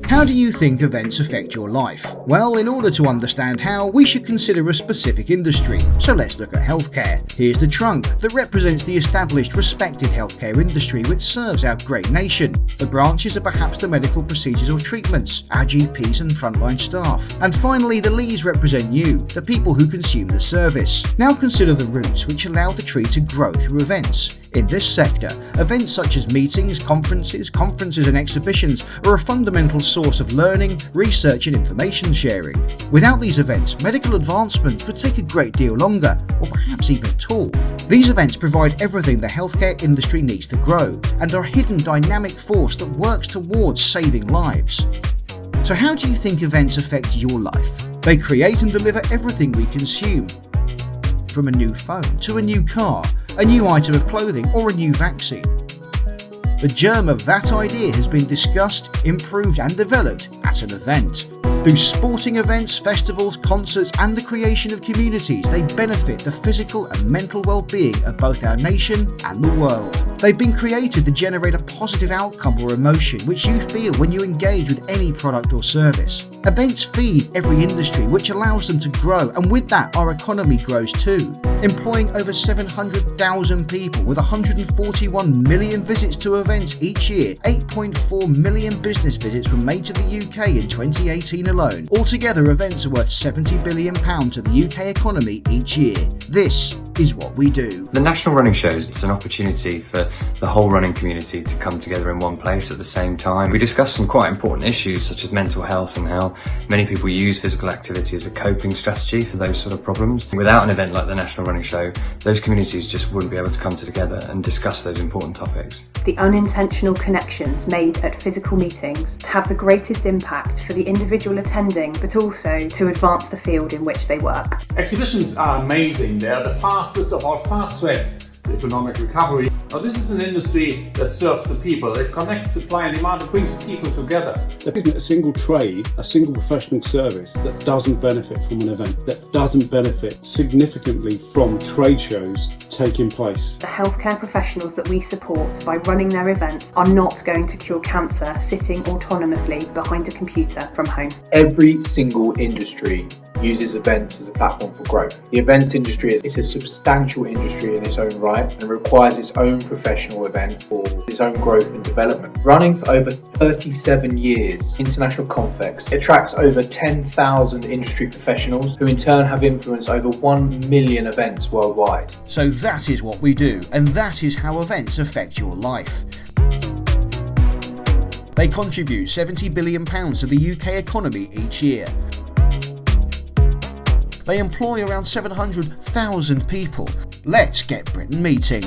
How do you think events affect your life? Well, in order to understand how, we should consider a specific industry. So let's look at healthcare. Here's the trunk that represents the established, respected healthcare industry which serves our great nation. The branches are perhaps the medical procedures or treatments, our GPs and frontline staff. And finally, the leaves represent you, the people who consume the service. Now consider the roots which allow the tree to grow through events. In this sector, events such as meetings, conferences and exhibitions are a fundamental source of learning, research and information sharing. Without these events, medical advancement would take a great deal longer, or perhaps even at all. These events provide everything the healthcare industry needs to grow, and are a hidden dynamic force that works towards saving lives. So how do you think events affect your life? They create and deliver everything we consume. From a new phone to a new car, a new item of clothing or a new vaccine. The germ of that idea has been discussed, improved and developed at an event. Through sporting events, festivals, concerts and the creation of communities, they benefit the physical and mental well-being of both our nation and the world. They've been created to generate a positive outcome or emotion which you feel when you engage with any product or service. Events feed every industry which allows them to grow, and with that our economy grows too. Employing over 700,000 people with 141 million visits to events each year, 8.4 million business visits were made to the UK in 2018 alone. Altogether, events are worth £70 billion to the UK economy each year. This is what we do. The National Running Shows, it's an opportunity for the whole running community to come together in one place at the same time. We discuss some quite important issues such as mental health and how many people use physical activity as a coping strategy for those sort of problems. Without an event like the National Running Show, those communities just wouldn't be able to come together and discuss those important topics. The unintentional connections made at physical meetings have the greatest impact for the individual attending, but also to advance the field in which they work. Exhibitions are amazing. They are the fastest of all fast tracks to economic recovery. Now, this is an industry that serves the people. It connects supply and demand. It brings people together. There isn't a single trade, a single professional service that doesn't benefit from an event, that doesn't benefit significantly from trade shows taking place. The healthcare professionals that we support by running their events are not going to cure cancer sitting autonomously behind a computer from home. Every single industry uses events as a platform for growth. The events industry is a substantial industry in its own right and requires its own professional event for its own growth and development. Running for over 37 years, International Confex attracts over 10,000 industry professionals who in turn have influenced over 1 million events worldwide. So that is what we do, and that is how events affect your life. They contribute £70 billion to the UK economy each year. They employ around 700,000 people. Let's get Britain meeting.